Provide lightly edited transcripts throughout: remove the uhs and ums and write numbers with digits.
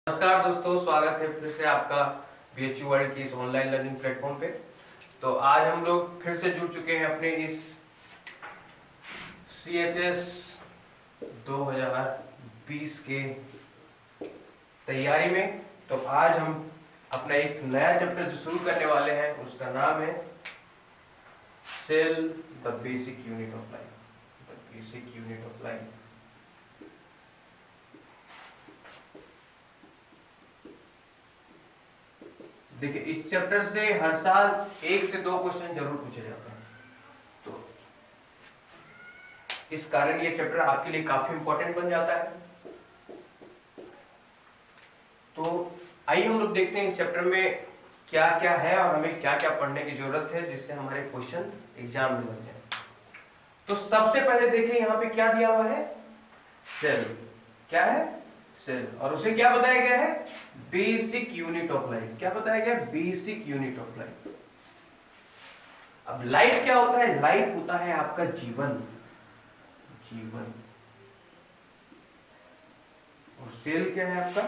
नमस्कार दोस्तों, स्वागत है फिर से आपका बीएचयू वर्ल्ड की इस ऑनलाइन लर्निंग प्लेटफॉर्म पे। तो आज हम लोग फिर से जुड़ चुके हैं अपने इस CHS 2020 के तैयारी में। तो आज हम अपना एक नया चैप्टर जो शुरू करने वाले हैं उसका नाम है cell the basic unit of life. The basic unit of life. देखिए, इस चैप्टर से हर साल 1 से 2 क्वेश्चन जरूर पूछे जाते हैं, तो इस कारण ये चैप्टर आपके लिए काफी इंपॉर्टेंट बन जाता है। तो आइए हम लोग देखते हैं इस चैप्टर में क्या क्या है और हमें क्या क्या पढ़ने की जरूरत है जिससे हमारे क्वेश्चन एग्जाम में लग जाए। तो सबसे पहले देखिए यहाँ पे क्या दिया हुआ है, सेल। क्या है? सेल। और उसे क्या बताया गया है? Basic unit of life. क्या बताया गया? Basic unit of life. अब लाइफ क्या होता है? लाइफ होता है आपका जीवन। जीवन। और सेल क्या है आपका?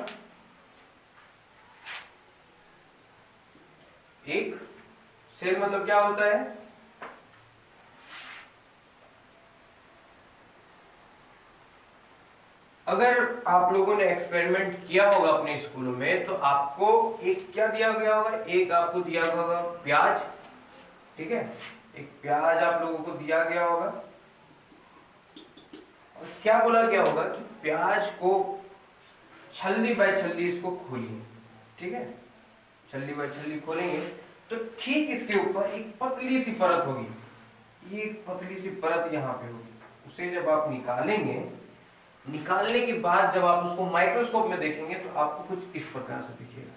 एक सेल मतलब क्या होता है? अगर आप लोगों ने एक्सपेरिमेंट किया होगा अपने स्कूलों में तो आपको एक क्या दिया गया होगा? एक आपको दिया होगा प्याज। ठीक है, एक प्याज आप लोगों को दिया गया होगा और क्या बोला गया होगा कि प्याज को छल्ली बाय छल्ली इसको खोलिए। ठीक है, छल्ली बाय छल्ली खोलेंगे तो ठीक इसके ऊपर एक पतली सी परत होगी। ये पतली सी परत यहाँ पे होगी। उसे जब आप निकालेंगे, निकालने के बाद जब आप उसको माइक्रोस्कोप में देखेंगे तो आपको कुछ इस प्रकार से दिखेगा।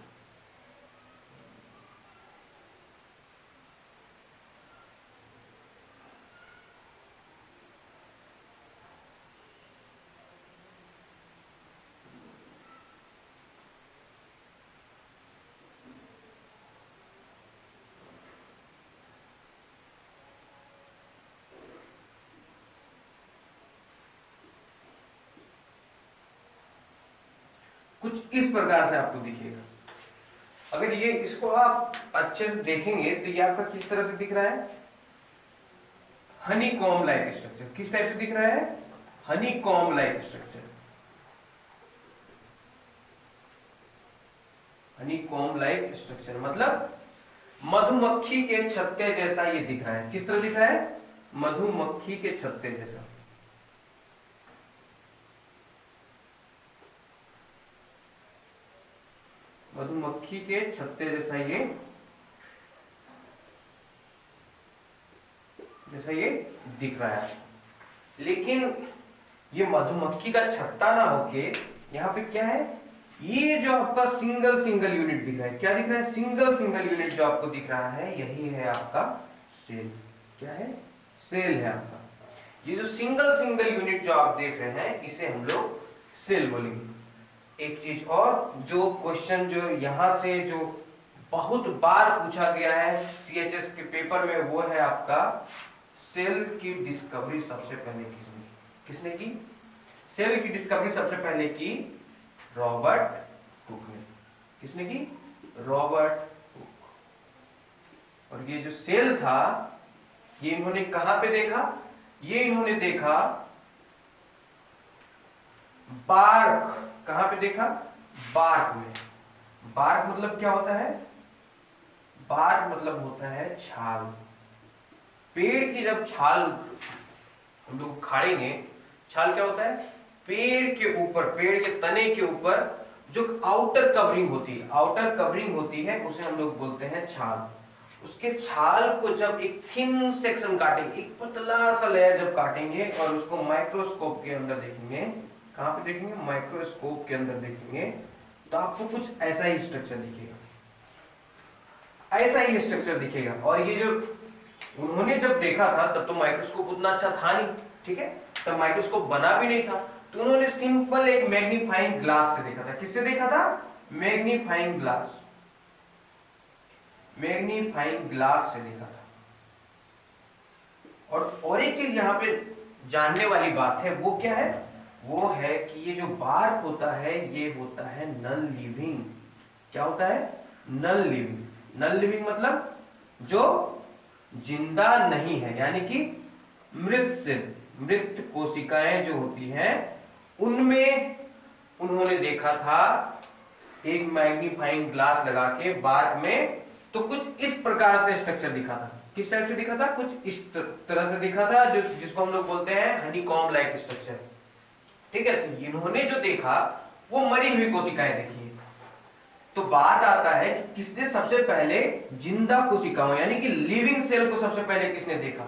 कुछ इस प्रकार से आपको दिखेगा। अगर ये इसको आप अच्छे से देखेंगे तो ये आपका किस तरह से दिख रहा है? Honey com like structure. किस टाइप से दिख रहा है? Honey com like structure. Honey com like structure मतलब मधुमक्खी के छत्ते जैसा ये दिख रहा है। किस तरह दिख रहा है? मधुमक्खी के छत्ते जैसा। मधुमक्खी के छत्ते जैसा ये दिख रहा है। लेकिन ये मधुमक्खी का छत्ता ना होके यहाँ पे क्या है? ये जो आपका सिंगल सिंगल यूनिट दिख रहा है, क्या दिख रहा है? सिंगल सिंगल यूनिट जो आपको दिख रहा है यही है आपका सेल। क्या है? सेल है आपका। ये जो सिंगल सिंगल यूनिट जो आप देख रहे हैं इसे हम लोग सेल बोलेंगे। एक चीज और, जो क्वेश्चन जो यहां से जो बहुत बार पूछा गया है CHS के पेपर में, वो है आपका सेल की डिस्कवरी सबसे पहले किसने की? सेल की डिस्कवरी सबसे पहले की रॉबर्ट हुक ने। किसने की? Robert Hooke. और ये जो सेल था ये इन्होंने कहां पे देखा? ये इन्होंने देखा बार्क। कहां पे देखा? बार्क में। बार्क मतलब क्या होता है? बार्क मतलब होता है छाल। पेड़ की जब छाल हम लोग उखाड़ेंगे, छाल क्या होता है? पेड़ के ऊपर, पेड़ के तने के ऊपर जो आउटर कवरिंग होती है, आउटर कवरिंग होती है उसे हम लोग बोलते हैं छाल। उसके छाल को जब एक थिन सेक्शन काटेंगे, एक पतला सा लेयर जब काटेंगे और उसको माइक्रोस्कोप के अंदर देखेंगे, कहां पे देखेंगे? माइक्रोस्कोप के अंदर देखेंगे तो आपको कुछ ऐसा ही स्ट्रक्चर दिखेगा। ऐसा ही स्ट्रक्चर दिखेगा। और ये जो उन्होंने जब देखा था तब तो माइक्रोस्कोप उतना अच्छा था नहीं। ठीक है, तब माइक्रोस्कोप बना भी नहीं था, तो उन्होंने सिंपल एक मैग्नीफाइंग ग्लास से देखा था। किससे देखा था? Magnifying glass. मैग्नीफाइंग ग्लास से देखा था। और एक चीज यहां पे जानने वाली बात है, वो क्या है? वो है कि ये जो बार्क होता है ये होता है नॉन लिविंग। क्या होता है? Non living. नॉन लिविंग मतलब जो जिंदा नहीं है, यानी कि मृत सेल, मृत कोशिकाएं जो होती हैं उनमें उन्होंने देखा था एक मैग्नीफाइंग ग्लास लगा के बार्क में, तो कुछ इस प्रकार से स्ट्रक्चर दिखा था। किस टाइप से दिखा था? कुछ इस तरह से दिखा था, जो जिसको हम लोग बोलते हैं हनीकॉम्ब लाइक स्ट्रक्चर। ठीक है, तो इन्होंने जो देखा वो मरी हुई कोशिकाएं देखी। तो बात आता है कि किसने सबसे पहले जिंदा कोशिकाओं यानी कि लिविंग सेल को सबसे पहले किसने देखा,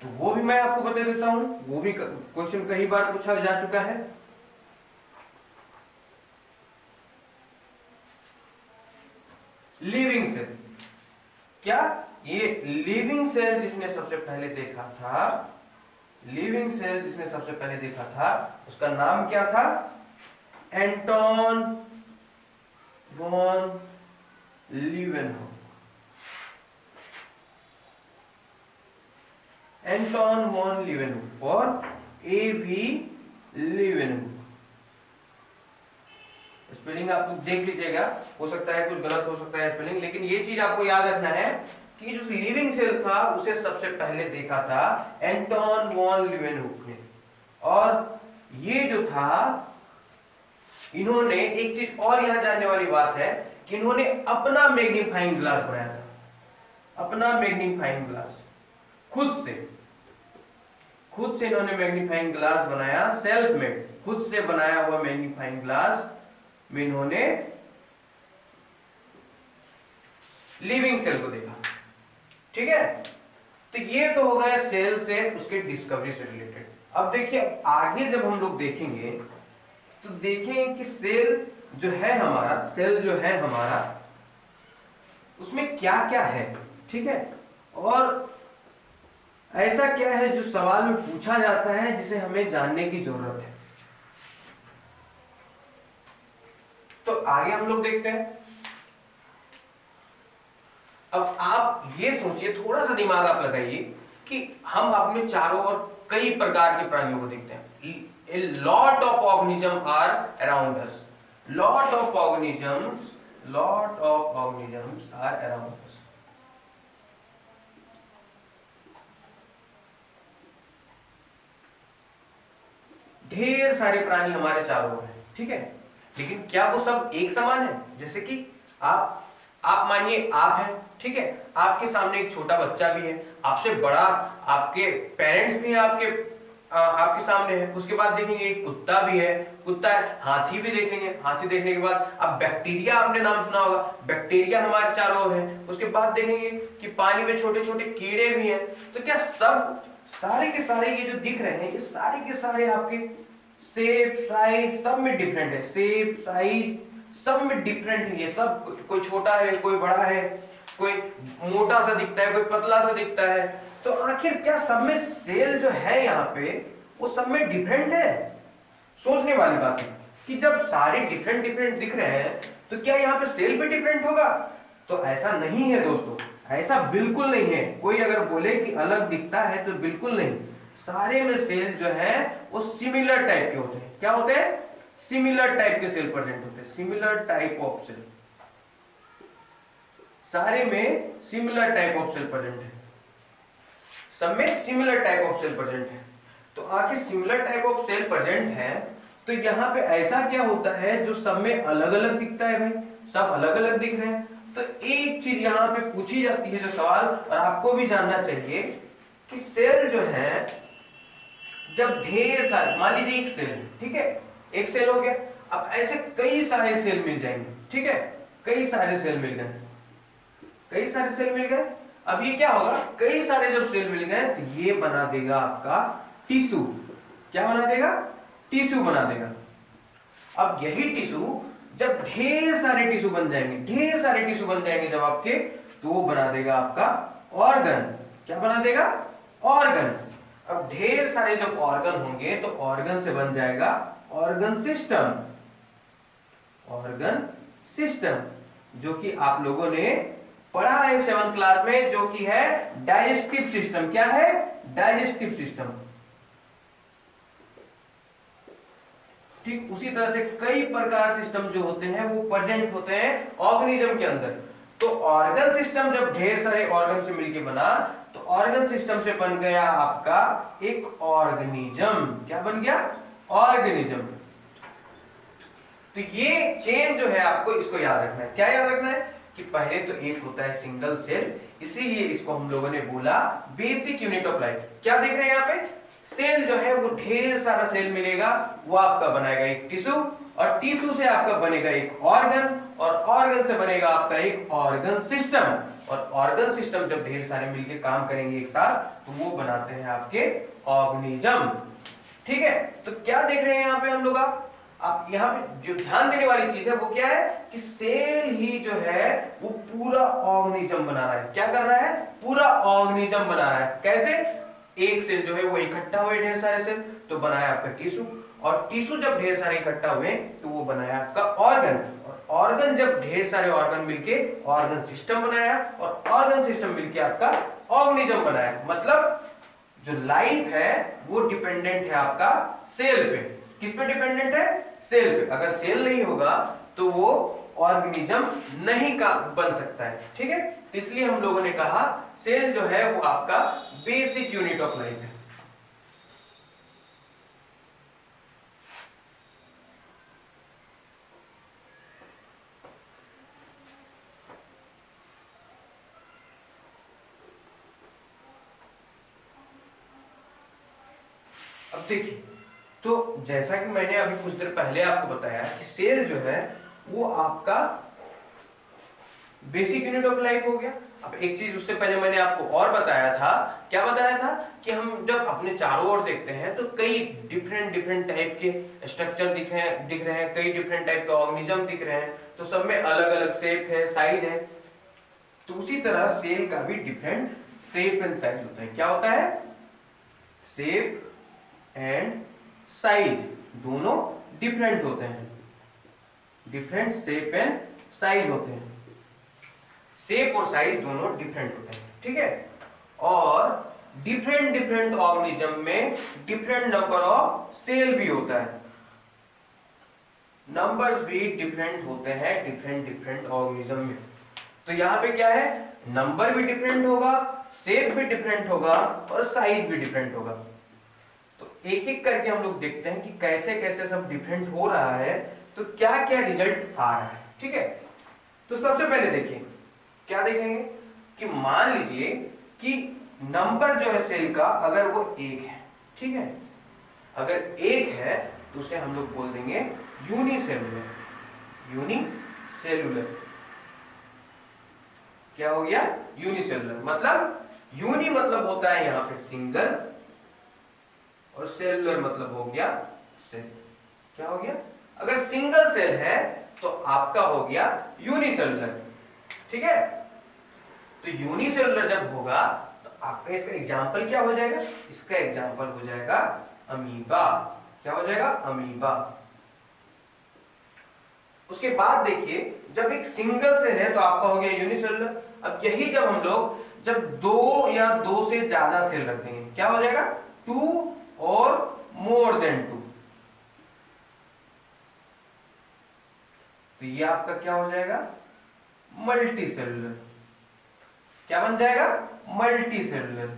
तो वो भी मैं आपको बता देता हूं। वो भी क्वेश्चन कई बार पूछा जा चुका है। लिविंग सेल, क्या ये लिविंग सेल जिसने सबसे पहले देखा था, लिविंग सेल जिसने सबसे पहले देखा था उसका नाम क्या था? Anton von Leeuwenhoek. Anton von Leeuwenhoek और एवी लीवेनहुक। स्पेलिंग आप देख लीजिएगा, हो सकता है कुछ गलत हो सकता है स्पेलिंग, लेकिन ये चीज आपको याद रखना है कि जो लिविंग सेल था उसे सबसे पहले देखा था एंटोन वॉन लीवेनहुक ने। और ये जो था, इन्होंने एक चीज और यहां जानने वाली बात है कि इन्होंने अपना मैग्नीफाइंग ग्लास बनाया था। अपना मैग्नीफाइंग ग्लास खुद से इन्होंने मैग्नीफाइंग ग्लास बनाया, सेल्फ मेड, खुद से बनाया हुआ मैग्नीफाइंग ग्लास में इन्होंने लिविंग सेल को देखा। ठीक है, तो ये तो हो गया सेल से उसके डिस्कवरी से रिलेटेड। अब देखिए आगे जब हम लोग देखेंगे तो देखेंगे कि सेल जो है हमारा उसमें क्या क्या है। ठीक है, और ऐसा क्या है जो सवाल में पूछा जाता है जिसे हमें जानने की जरूरत है। तो आगे हम लोग देखते हैं। अब आप ये सोचिए, थोड़ा सा दिमाग आप लगाइए कि हम अपने चारों ओर कई प्रकार के प्राणियों को देखते हैं। A lot of organisms are around us. Lot of organisms are around us. ढेर सारे प्राणी हमारे चारों ओर हैं। ठीक है, लेकिन क्या वो सब एक समान है? जैसे कि आप मानिए आप हैं, ठीक है, आपके सामने एक छोटा बच्चा भी है, आपसे बड़ा आपके पेरेंट्स भी हैं, आपके सामने है। उसके बाद देखेंगे एक कुत्ता भी है, कुत्ता है, हाथी भी देखेंगे, हाथी देखने के बाद अब बैक्टीरिया, आपने नाम सुना होगा, बैक्टीरिया हमारे चारों ओर है। उसके बाद देखेंगे कि पानी में छोटे छोटे कीड़े भी हैं। तो क्या सब सारे के सारे ये जो दिख रहे हैं ये सारे के सारे आपके शेप साइज सब में डिफरेंट है, शेप साइज सब में डिफरेंट है। ये सब कोई छोटा है, कोई बड़ा है, कोई मोटा सा दिखता है, कोई पतला सा दिखता है। तो आखिर क्या सब में सेल जो है यहाँ पे वो सब में डिफरेंट है? सोचने वाली बात है कि जब सारे डिफरेंट डिफरेंट दिख रहे हैं तो क्या यहाँ पे सेल भी डिफरेंट होगा? तो ऐसा नहीं है दोस्तों, ऐसा बिल्कुल नहीं है। कोई अगर बोले कि अलग दिखता है तो बिल्कुल नहीं। सारे में सेल जो है वो सिमिलर टाइप के होते हैं। क्या होते हैं? सिमिलर टाइप के सेल प्रेजेंट होते हैं, सिमिलर टाइप ऑफ सेल। सारे में similar type of cell present है, सब में similar type of cell present है। तो आखिर similar type of cell present है तो यहाँ पे ऐसा क्या होता है जो सब में अलग अलग दिखता है? भाई सब अलग अलग दिख रहे हैं। तो एक चीज यहाँ पे पूछी जाती है जो सवाल, और आपको भी जानना चाहिए कि सेल जो है जब ढेर सारे, मान लीजिए एक सेल, ठीक है, एक सेल हो गया, अब ऐसे कई सारे सेल मिल जाएंगे। ठीक है, कई सारे सेल मिल गए, कई सारे सेल मिल गए। अब ये क्या होगा, कई सारे जब सेल मिल गए तो ये बना देगा आपका टिश्यू। क्या बना देगा? टिश्यू बना देगा। अब यही टिश्यू जब ढेर सारे टिश्यू बन जाएंगे, ढेर सारे टिश्यू बन जाएंगे जब आपके, तो वो बना देगा आपका ऑर्गन। क्या बना देगा? ऑर्गन। अब ढेर सारे जब ऑर्गन होंगे तो ऑर्गन से बन जाएगा ऑर्गन सिस्टम। ऑर्गन सिस्टम जो कि आप लोगों ने पढ़ा है 7th क्लास में, जो कि है डाइजेस्टिव सिस्टम। क्या है? Digestive system. ठीक उसी तरह से कई प्रकार सिस्टम जो होते हैं वो प्रेजेंट होते हैं ऑर्गेनिज्म के अंदर। तो ऑर्गन सिस्टम जब ढेर सारे ऑर्गन से मिलके बना तो ऑर्गन सिस्टम से बन गया आपका एक ऑर्गेनिज्म। क्या बन गया? ऑर्गेनिज्म। तो ये चेन जो है आपको इसको याद रखना है। क्या याद रखना है कि पहले तो एक होता है सिंगल सेल, इसीलिए इसको हम लोगों ने बोला बेसिक यूनिट ऑफ लाइफ। क्या देख रहे हैं यहाँ पे? सेल जो है वो ढेर सारा सेल मिलेगा, वो आपका बनाएगा एक टिश्यू, और टिश्यू से आपका बनेगा एक ऑर्गन, और ऑर्गन से बनेगा आपका एक ऑर्गन सिस्टम, और ऑर्गन सिस्टम जब ढेर सारे मिलके काम करेंगे एक साथ तो वो बनाते हैं आपके ऑर्गेनिज्म। ठीक है, तो क्या देख रहे हैं यहाँ पे हम लोग? आप यहाँ पे जो ध्यान देने वाली चीज है वो क्या है कि सेल ही जो है वो पूरा ऑर्गेनिज्म बना रहा है। क्या कर रहा है? पूरा ऑर्गेनिज्म बना रहा है। कैसे? एक सेल जो है वो इकट्ठा हुए ढेर सारे सेल तो बनाया आपका टिश्यू, और टिश्यू जब ढेर सारे इकट्ठा हुए तो वो बनाया आपका ऑर्गन, और ऑर्गन जब ढेर सारे ऑर्गन मिलके ऑर्गन सिस्टम बनाया, और ऑर्गन सिस्टम मिलके आपका ऑर्गेनिज्म बनाया। मतलब जो लाइफ है वो डिपेंडेंट है आपका सेल पे। किस पे डिपेंडेंट है? सेल पे। अगर सेल नहीं होगा तो वो ऑर्गेनिज्म नहीं का बन सकता है। ठीक है, तो इसलिए हम लोगों ने कहा सेल जो है वो आपका बेसिक यूनिट ऑफ लाइफ है। अब देखिए, तो जैसा कि मैंने अभी कुछ देर पहले आपको बताया कि सेल जो है वो आपका बेसिक यूनिट ऑफ लाइफ हो गया। अब एक चीज उससे पहले मैंने आपको और बताया था। क्या बताया था? कि हम जब अपने चारों ओर देखते हैं तो कई डिफरेंट टाइप के स्ट्रक्चर दिख रहे हैं, कई डिफरेंट टाइप के ऑर्गेनिज्म दिख रहे हैं, तो सब में अलग अलग शेप है, साइज है। तो उसी तरह सेल का भी डिफरेंट शेप एंड साइज होता है। क्या होता है? शेप एंड साइज दोनों डिफरेंट होते हैं। डिफरेंट शेप एंड साइज होते हैं। शेप और साइज दोनों डिफरेंट होते हैं। ठीक है, और डिफरेंट ऑर्गेनिज्म में डिफरेंट नंबर ऑफ सेल भी होता है। नंबर्स भी डिफरेंट होते हैं डिफरेंट ऑर्गेनिज्म में। तो यहाँ पे क्या है? नंबर भी डिफरेंट होगा, शेप भी डिफरेंट होगा, और साइज भी डिफरेंट होगा। तो एक एक करके हम लोग देखते हैं कि कैसे कैसे सब डिफरेंट हो रहा है, तो क्या क्या रिजल्ट आ रहा है। ठीक है, तो सबसे पहले देखिए, क्या देखेंगे कि मान लीजिए कि नंबर जो है सेल का अगर वो 1 है, ठीक है, अगर 1 है तो उसे हम लोग बोल देंगे यूनिसेलुलर। यूनिसेलुलर क्या हो गया? यूनिसेलुलर। मतलब यूनि मतलब होता है यहां पे सिंगल, और सेलुलर मतलब हो गया सेल। क्या हो गया? अगर सिंगल सेल है तो आपका हो गया यूनिसेलुलर। ठीक है, तो यूनिसेलुलर जब होगा तो आपका इसका एग्जांपल क्या हो जाएगा? इसका एग्जांपल हो जाएगा अमीबा। क्या हो जाएगा? अमीबा। उसके बाद देखिए, जब एक सिंगल सेल है तो आपका हो गया यूनिसेलुलर। अब यही जब हम लोग जब 2 या 2 से ज्यादा सेल रख देंगे, क्या हो जाएगा? 2 और मोर देन 2, तो ये आपका क्या हो जाएगा? Multi cellular. क्या बन जाएगा? Multi cellular.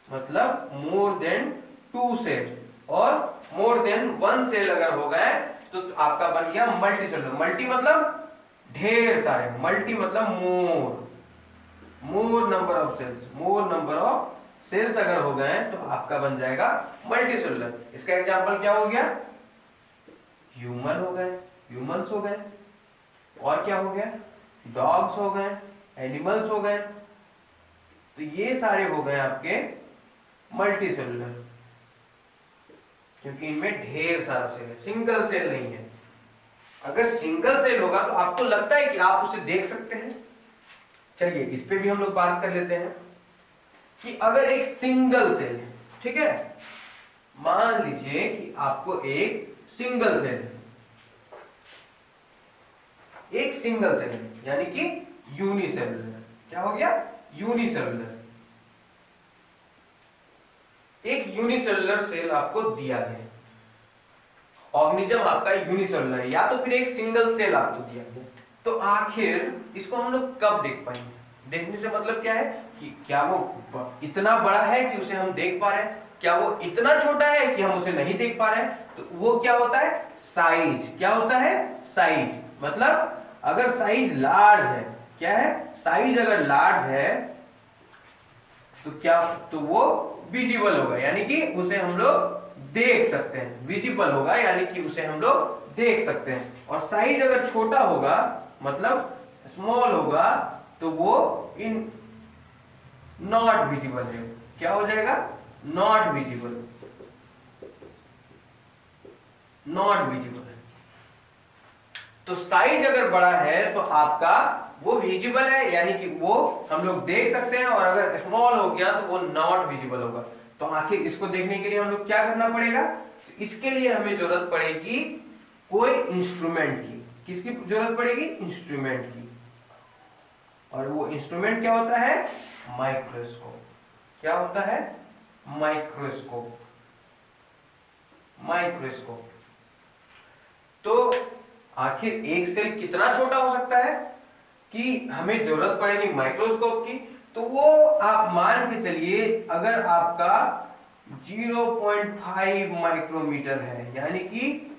मतलब मोर देन 2 सेल, और मोर देन 1 सेल अगर हो गए तो आपका बन गया मल्टी सेलुलर। मल्टी मतलब ढेर सारे, मल्टी मतलब more number of cells. More number of cells अगर हो गए तो आपका बन जाएगा मल्टी सेलुलर। इसका एग्जांपल क्या हो गया? ह्यूमन हो गए, ह्यूमंस हो गए, और क्या हो गया? डॉग्स हो गए, एनिमल्स हो गए। तो ये सारे हो गए आपके मल्टी सेलुलर, क्योंकि इनमें ढेर सारा सेल है, सिंगल सेल नहीं है। अगर सिंगल सेल होगा तो आपको लगता है कि आप उसे देख सकते हैं। चलिए इस पे भी हम लोग बात कर लेते हैं कि अगर एक सिंगल सेल है, ठीक है, मान लीजिए कि आपको एक सिंगल सेल है, एक सिंगल सेल है, यानी कि यूनिसेलुलर। क्या हो गया? यूनिसेलुलर। एक यूनिसेलुलर सेल आपको दिया गया, ऑर्गेनिज्म आपका यूनिसेलुलर है, या तो फिर एक सिंगल सेल आपको दिया गया। तो आखिर इसको हम लोग कब देख पाएंगे? देखने से मतलब क्या है कि क्या वो इतना बड़ा है कि उसे हम देख पा रहे हैं, क्या वो इतना छोटा है कि हम उसे नहीं देख पा रहे हैं। तो वो क्या होता है? साइज। क्या होता है? साइज। मतलब अगर साइज लार्ज है, क्या है? साइज अगर लार्ज है तो क्या, तो वो विजिबल होगा, यानी कि उसे हम लोग देख सकते हैं। विजिबल होगा यानी कि उसे हम लोग देख सकते हैं। और साइज अगर छोटा होगा मतलब स्मॉल होगा तो वो इन नॉट विजिबल है। क्या हो जाएगा? Not visible. नॉट विजिबल है। तो साइज अगर बड़ा है तो आपका वो विजिबल है, यानी कि वो हम लोग देख सकते हैं, और अगर स्मॉल हो गया तो वो नॉट विजिबल होगा। तो आखिर इसको देखने के लिए हम लोग क्या करना पड़ेगा? तो इसके लिए हमें जरूरत पड़ेगी कोई इंस्ट्रूमेंट की। किसकी जरूरत पड़ेगी? इंस्ट्रूमेंट की। और वो इंस्ट्रूमेंट क्या होता है? माइक्रोस्कोप। क्या होता है? माइक्रोस्कोप। माइक्रोस्कोप। तो आखिर एक सेल कितना छोटा हो सकता है कि हमें जरूरत पड़ेगी माइक्रोस्कोप की? तो वो आप मान के चलिए अगर आपका 0.5 माइक्रोमीटर है, यानी कि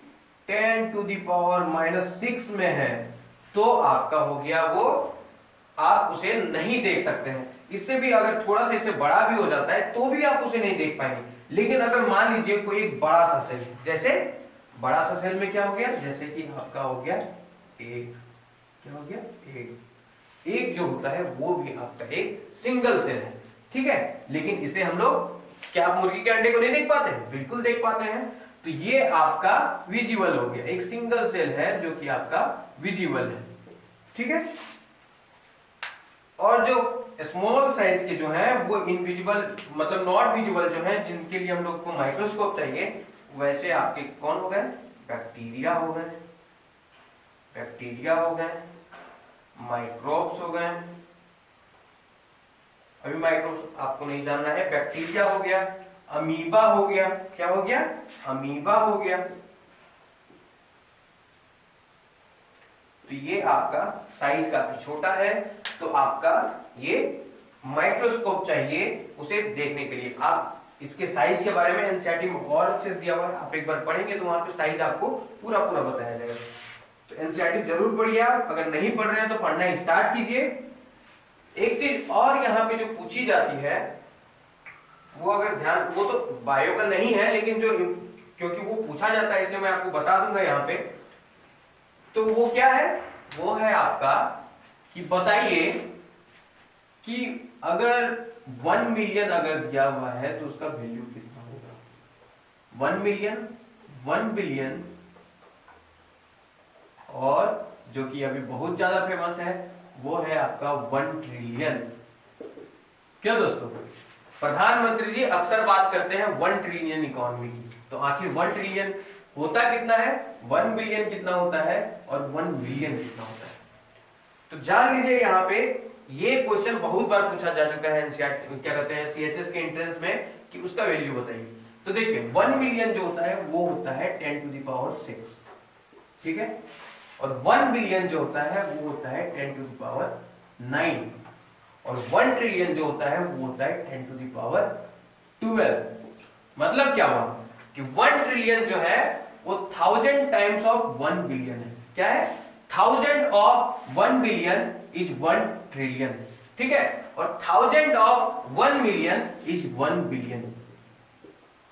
10⁻⁻⁶ में है, तो आपका हो गया वो, आप उसे नहीं देख सकते हैं। इससे भी अगर थोड़ा सा इससे बड़ा भी हो जाता है तो भी आप उसे नहीं देख पाएंगे। लेकिन अगर मान लीजिए कोई एक बड़ा सा सेल, जैसे बड़ा सा सेल में क्या हो गया? जैसे कि आपका हो गया एक, क्या हो गया? एक जो होता है वो भी आपका एक सिंगल सेल है, ठीक है। लेकिन इसे हम लोग, क्या आप मुर्गी के अंडे को नहीं देख पाते? बिल्कुल देख पाते हैं। तो ये आपका विजिबल हो गया, एक सिंगल सेल है जो कि आपका विजिबल है, ठीक है। और जो स्मॉल साइज के जो हैं वो इनविजिबल, मतलब नॉट विजिबल जो हैं, जिनके लिए हम लोग को माइक्रोस्कोप चाहिए, वैसे आपके कौन हो गए? बैक्टीरिया हो गए, बैक्टीरिया हो गए, माइक्रोब्स हो गए। अभी माइक्रोब्स आपको नहीं जानना है। बैक्टीरिया हो गया, अमीबा हो गया। क्या हो गया? अमीबा हो गया। तो ये आपका साइज काफी छोटा है, तो आपका ये माइक्रोस्कोप चाहिए उसे देखने के लिए। आप इसके साइज के बारे में एनसीईआरटी में और अच्छे से दिया हुआ है, आप एक बार पढ़ेंगे तो वहां पे साइज आपको पूरा पूरा बताया जाएगा। तो एनसीईआरटी जरूर पढ़िए आप, अगर नहीं पढ़ रहे हैं तो पढ़ना स्टार्ट कीजिए। एक चीज और यहाँ पे जो पूछी जाती है वो अगर ध्यान, वो तो बायो का नहीं है लेकिन जो, क्योंकि वो पूछा जाता है इसलिए मैं आपको बता दूंगा यहाँ पे। तो वो क्या है? वो है आपका कि बताइए कि अगर 1 मिलियन अगर दिया हुआ है तो उसका वैल्यू कितना होगा? 1 मिलियन, 1 बिलियन, और जो कि अभी बहुत ज्यादा फेमस है वो है आपका 1 ट्रिलियन। क्यों दोस्तों? प्रधानमंत्री जी अक्सर बात करते हैं 1 ट्रिलियन इकोनॉमी की। तो आखिर 1 ट्रिलियन होता कितना है, 1 बिलियन कितना होता है, और 1 मिलियन कितना होता है? तो जान लीजिए यहाँ पे ये क्वेश्चन बहुत बार पूछा जा चुका है एनसीईआरटी, क्या कहते हैं, सीएचएस के एंट्रेंस में, कि उसका वैल्यू बताइए। तो देखिए 1 मिलियन जो होता है वो होता है 10⁶, ठीक है। और 1 बिलियन जो होता है वो होता है 10⁹, और 1 ट्रिलियन जो होता है वो होता है 10⁻²। मतलब क्या हुआ कि 1 ट्रिलियन जो है वो 1000 टाइम्स ऑफ 1 बिलियन है। क्या है? 1000 ऑफ 1 बिलियन इज 1 ट्रिलियन, ठीक है। और 1000 ऑफ 1 मिलियन इज 1 बिलियन।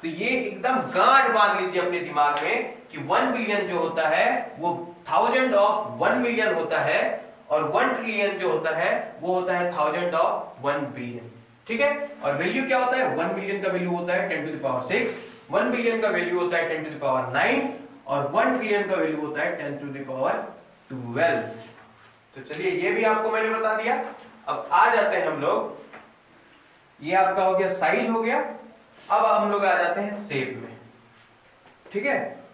तो ये एकदम गांठ बांध लीजिए अपने दिमाग में कि 1 बिलियन जो होता है वो 1000 ऑफ 1 मिलियन होता है, और 1 ट्रिलियन जो होता है वो होता है 1000 ऑफ 1 बिलियन, ठीक है। और वैल्यू क्या होता है? 1 मिलियन का वैल्यू होता है 10⁶, 1 बिलियन का वैल्यू होता है 10⁹, और 1 ट्रिलियन का वैल्यू होता है 10⁻²। तो चलिए ये भी आपको मैंने बता दिया। अब आ जाते हैं हम लोग, ये आपका हो गया साइज हो गया। अब हम लोग आ जाते हैं शेप में, ठीक है।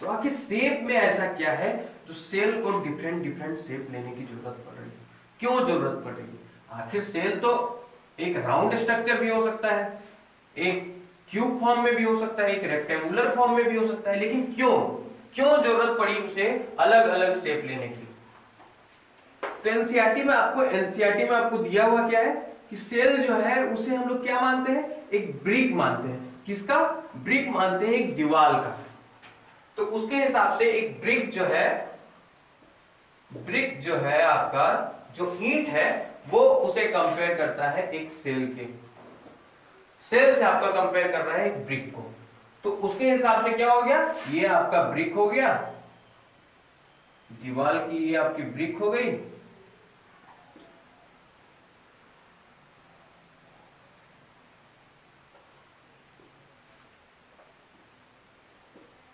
तो आखिर शेप में ऐसा क्या है जो सेल को डिफरेंट डिफरेंट शेप लेने की जरूरत पड़ रही है? क्यों जरूरत पड़ रही है? आखिर सेल तो एक राउंड स्ट्रक्चर भी हो सकता है, एक क्यूब फॉर्म में भी हो सकता है, एक रेक्टेंगुलर फॉर्म में भी हो सकता है, लेकिन क्यों क्यों जरूरत पड़ी उसे अलग अलग शेप लेने की? तो एनसीईआरटी में आपको दिया हुआ क्या है कि सेल जो है उसे हम लोग क्या मानते हैं, एक ब्रिक मानते हैं। किसका ब्रिक मानते हैं? एक दीवार का। तो उसके हिसाब से एक ब्रिक जो है आपका जो ईंट है वो उसे कंपेयर करता है एक सेल से आपका कंपेयर कर रहा है एक ब्रिक को। तो उसके हिसाब से क्या हो गया, ये आपका ब्रिक हो गया, दीवार की ये आपकी ब्रिक हो गई।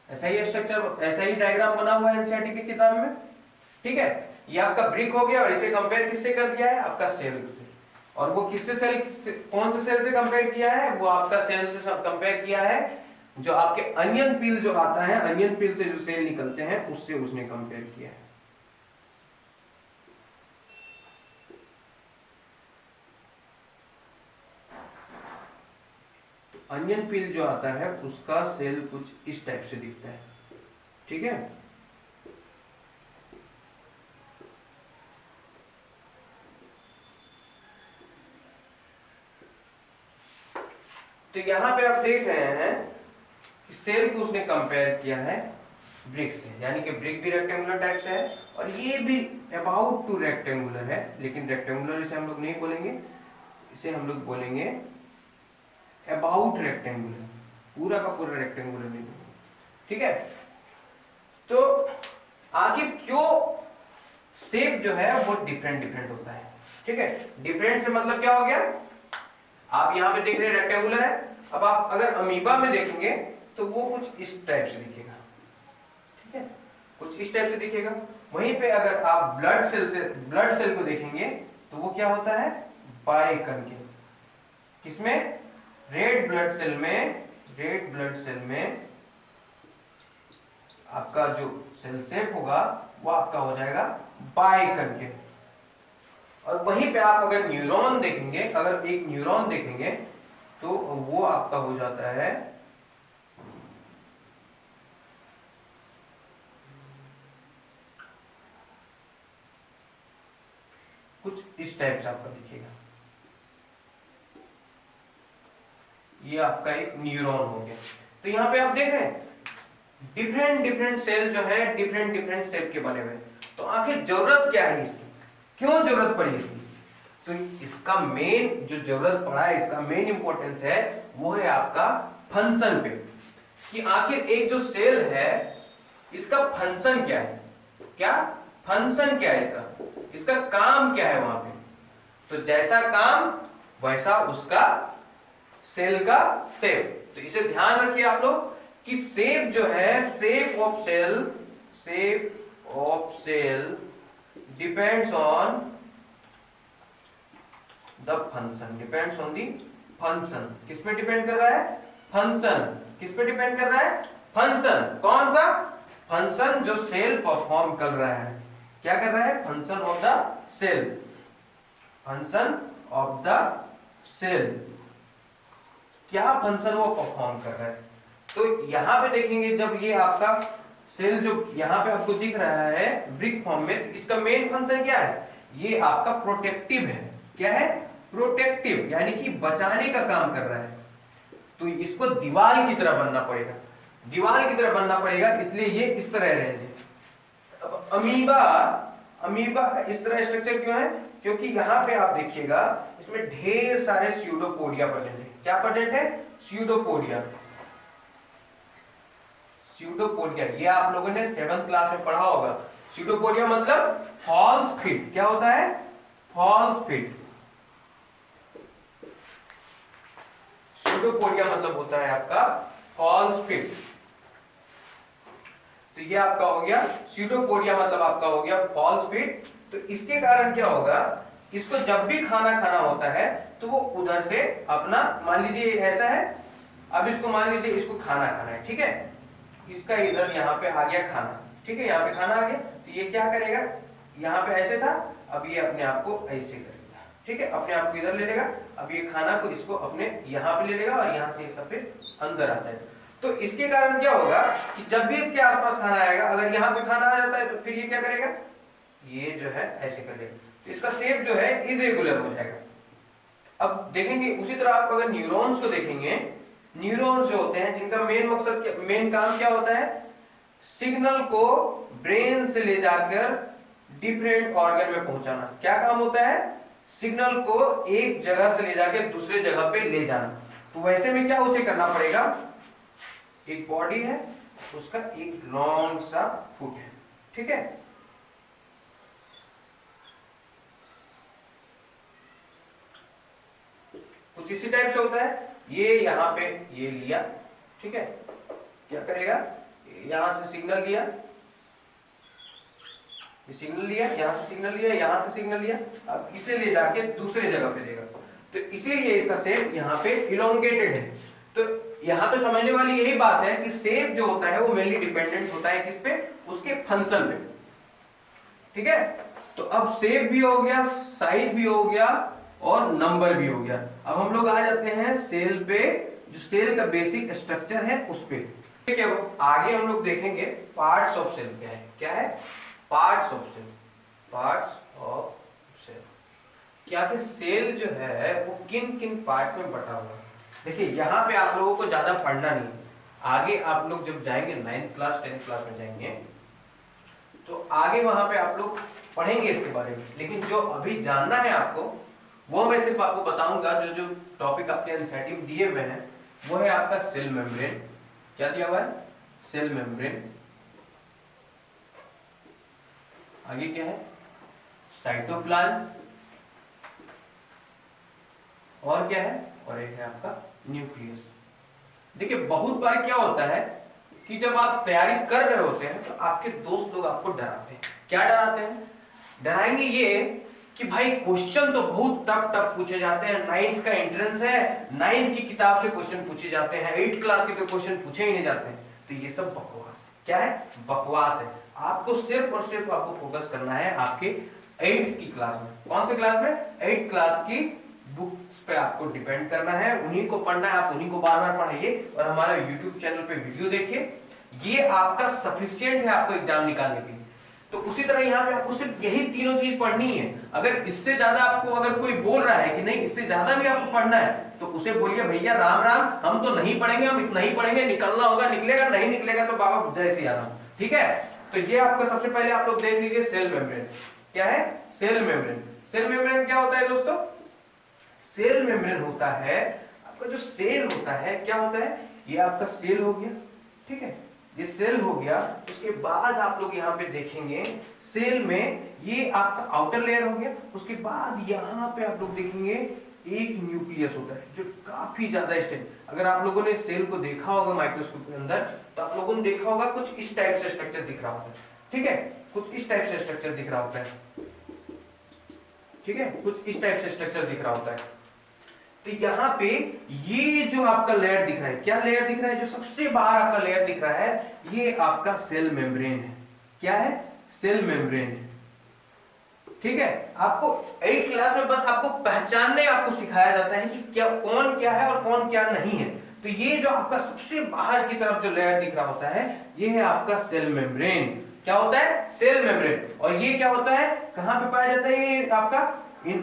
ऐसा ही स्ट्रक्चर, ऐसा ही डायग्राम बना हुआ है एनसीईआरटी की किताब में। ठीक है, ये आपका ब्रिक हो गया और इसे कंपेयर किससे कर दिया है? आपका सेल से। और वो कौन से सेल से कंपेयर किया है? वो आपका सेल से सब कंपेयर किया है जो आपके अनियन पील जो आता है, अनियन पील से जो सेल निकलते हैं उससे उसने कंपेयर किया है। अनियन पील जो आता है उसका सेल कुछ इस टाइप से दिखता है। ठीक है, तो यहां पे आप देख रहे हैं कि सेल को उसने कंपेयर किया है ब्रिक से, यानी कि ब्रिक भी रेक्टेंगुलर टाइप से है और ये भी अबाउट टू रेक्टेंगुलर है, लेकिन रेक्टेंगुलर इसे हम लोग नहीं बोलेंगे, इसे हम लोग बोलेंगे अबाउट रेक्टेंगुलर, पूरा का पूरा रेक्टेंगुलर नहीं बोलेंगे। ठीक है, तो आखिर क्यों शेप जो है वो डिफरेंट होता है? ठीक है, डिफरेंट से मतलब क्या हो गया, आप यहां पे देख रहे हैं रेक्टेंगुलर है, अब आप अगर अमीबा में देखेंगे तो वो कुछ इस टाइप से दिखेगा। ठीक है, कुछ इस टाइप से दिखेगा। वहीं पे अगर आप ब्लड सेल को देखेंगे तो वो क्या होता है? बाइकनकेव। किसमें? रेड ब्लड सेल में आपका जो सेल शेप होगा वो आपका हो जाएगा बाइकनकेव। और वहीं पे आप अगर न्यूरॉन देखेंगे, अगर एक न्यूरॉन देखेंगे तो वो आपका हो जाता है कुछ इस टाइप से आपका दिखेगा। ये आपका एक न्यूरॉन हो गया। तो यहां पे आप देख रहे हैं डिफरेंट सेल जो है डिफरेंट शेप के बने हुए। तो आखिर जरूरत क्या है इसकी, क्यों जरूरत पड़ी इसकी? तो इसका मेन जो जरूरत पड़ा है, इसका मेन इंपॉर्टेंस है वो है आपका फंक्शन पे, कि आखिर एक जो सेल है इसका फंक्शन क्या है, क्या फंक्शन क्या है इसका काम क्या है वहां पे। तो जैसा काम वैसा उसका सेल का शेप। तो इसे ध्यान रखिए आप लोग कि शेप जो है, shape of cell depends on the function, depends on the function. किस पे डिपेंड कर रहा है? फंक्शन। किस पे डिपेंड कर रहा है? फंक्शन। कौन सा फंक्शन? जो सेल परफॉर्म कर रहा है। क्या कर रहा है? Function of the cell, function of the cell. क्या फंक्शन वो परफॉर्म कर रहा है? तो यहां पे देखेंगे जब ये आपका सेल जो यहां पे आपको दिख रहा है ब्रिक फॉर्म में, इसका मेन फंक्शन क्या है? ये आपका प्रोटेक्टिव है। क्या है? प्रोटेक्टिव, यानी कि बचाने का काम कर रहा है। तो इसको दीवार की तरह बनना पड़ेगा, दीवार की तरह बनना पड़ेगा, इसलिए ये इस तरह रहेंगे। अब अमीबा का इस तरह स्ट्रक्चर क्यों है? क्योंकि यहां पे आप देखिएगा इसमें ढेर सारे स्यूडोपोडिया प्रेजेंट है। क्या प्रेजेंट है? स्यूडोपोडिया। स्यूडोपोडिया ये आप लोगों ने 7th क्लास में पढ़ा होगा। स्यूडोपोडिया मतलब फॉल्स फिट। क्या होता है? False fit. स्यूडोपोडिया मतलब होता है आपका फॉल्स फिट। तो ये आपका हो गया स्यूडोपोडिया, मतलब आपका हो गया फॉल्स फिट। तो इसके कारण क्या होगा, इसको जब भी खाना खाना होता है तो वो उधर से अपना, मान लीजिए ऐसा है, अब इसको मान लीजिए इसको खाना खाना है, ठीक है, इसका इधर यहाँ पे आ गया खाना, ठीक है, यहाँ पे खाना आ गया, तो ये क्या करेगा, यहाँ पे ऐसे था, अब ये अपने आप को ऐसे करेगा, ठीक है, अपने आप को इधर ले लेगा। अब ये खाना को इसको अपने यहाँ पे ले लेगा और यहाँ से इसका फिर अंदर आ जाएगा। तो इसके कारण क्या होगा कि जब भी इसके आसपास खाना आएगा, अगर यहाँ पे खाना आ जाता है तो फिर ये क्या करेगा, ये जो है ऐसे करेगा, तो इसका शेप जो है इरेगुलर हो जाएगा। अब देखेंगे उसी तरह आप अगर न्यूरॉन्स को देखेंगे, न्यूरॉन्स जो होते हैं जिनका मेन मकसद, मेन काम क्या होता है, सिग्नल को ब्रेन से ले जाकर डिफरेंट ऑर्गन में पहुंचाना। क्या काम होता है, सिग्नल को एक जगह से ले जाकर दूसरे जगह पे ले जाना। तो वैसे में क्या उसे करना पड़ेगा, एक बॉडी है, उसका एक लॉन्ग सा फुट है, ठीक है। कुछ इसी टाइप से होता है, ये यहां पे ये लिया, ठीक है, क्या करेगा, यहां से सिग्नल लिया, ये सिग्नल लिया, यहां से सिग्नल लिया, यहां से सिग्नल लिया, अब इसे ले जाके दूसरे जगह पे देगा। तो इसीलिए इसका शेप यहाँ पे इलोंगेटेड है। तो यहाँ पे समझने वाली यही बात है कि शेप जो होता है वो मेनली डिपेंडेंट होता है किस पे, उसके फंक्शन पे, ठीक है। तो अब शेप भी हो गया, साइज भी हो गया और नंबर भी हो गया। अब हम लोग आ जाते हैं सेल पे, जो सेल का बेसिक स्ट्रक्चर है उस पे, ठीक है। आगे हम लोग देखेंगे पार्ट्स ऑफ सेल क्या है, क्या है, parts of cell, parts of cell, क्या कि सेल जो है वो किन किन पार्ट्स में बटा हुआ है। देखिए यहाँ पे आप लोगों को ज्यादा पढ़ना नहीं, आगे आप लोग जब जाएंगे 9th क्लास 10th क्लास में जाएंगे तो आगे वहां पे आप लोग पढ़ेंगे इसके बारे में। लेकिन जो अभी जानना है आपको, वो मैं सिर्फ आपको बताऊंगा, जो जो टॉपिक आपके एनसीईआरटी में दिए हुए हैं वो है आपका सेल मेम्ब्रेन। क्या दिया हुआ है, सेल मेम्ब्रेन। आगे क्या है, साइटोप्लाज्म, और क्या है, और एक है आपका न्यूक्लियस। देखिए बहुत बार क्या होता है कि जब आप तैयारी कर रहे होते हैं तो आपके दोस्त लोग आपको डराते हैं। क्या डराते हैं, डराएंगे ये कि भाई क्वेश्चन तो बहुत टफ टफ पूछे जाते हैं, 9th का एंट्रेंस है, 9th की किताब से क्वेश्चन पूछे जाते हैं, 8th क्लास के तो क्वेश्चन पूछे ही नहीं जाते हैं। तो ये सब बकवास है। क्या है, बकवास है। आपको सिर्फ और सिर्फ आपको फोकस करना है आपके 8th की क्लास में। कौन से क्लास में, 8th क्लास की बुक्स पे आपको डिपेंड करना है, उन्हीं को पढ़ना है, आप उन्हीं को बार बार पढ़ाइए और हमारा यूट्यूब चैनल पे वीडियो देखिए। ये आपका सफिशिएंट है आपको एग्जाम निकालने के लिए। तो उसी तरह यहाँ पे आपको सिर्फ यही तीनों चीज पढ़नी है। अगर इससे ज्यादा आपको, अगर कोई बोल रहा है कि नहीं इससे ज्यादा भी आपको पढ़ना है, तो उसे बोलिए भैया राम राम, हम तो नहीं पढ़ेंगे, हम इतना ही पढ़ेंगे, निकलना होगा निकलेगा, नहीं निकलेगा तो बाबा जय सिया राम, ठीक है। तो ये आपका सबसे पहले आप लोग देख लीजिए सेल मेम्ब्रेन। क्या है, सेल मेम्ब्रेन। सेल मेम्ब्रेन क्या होता है दोस्तों, सेल मेम्ब्रेन होता है आपका जो सेल होता है, क्या होता है, ये आपका सेल हो गया, ठीक है, ये सेल हो गया। उसके बाद आप लोग यहाँ पे देखेंगे सेल में ये आपका आउटर लेयर हो गया। उसके बाद यहाँ पे आप लोग देखेंगे एक न्यूक्लियस होता है जो काफी ज्यादा स्टेट। अगर आप लोगों ने सेल को देखा होगा माइक्रोस्कोप के अंदर तो आप लोगों ने देखा होगा कुछ इस टाइप से स्ट्रक्चर दिख रहा होता है, ठीक है, कुछ इस टाइप से स्ट्रक्चर दिख रहा होता है, ठीक है, कुछ इस टाइप से स्ट्रक्चर दिख रहा होता है। तो यहाँ पे ये जो आपका लेयर दिख रहा है, क्या लेयर दिख रहा है, जो सबसे बाहर आपका लेयर दिख रहा है, ये आपका सेल मेम्ब्रेन है। क्या है, सेल मेम्ब्रेन है, ठीक है। आपको 8th क्लास में बस आपको पहचानने आपको सिखाया जाता है कि क्या कौन क्या है और कौन क्या नहीं है। तो ये जो आपका सबसे बाहर की तरफ जो लेयर दिख रहा होता है, ये है आपका सेल मेम्ब्रेन। क्या होता है, सेल मेम्ब्रेन। और ये क्या होता है, कहां पे पाया जाता है, ये आपका in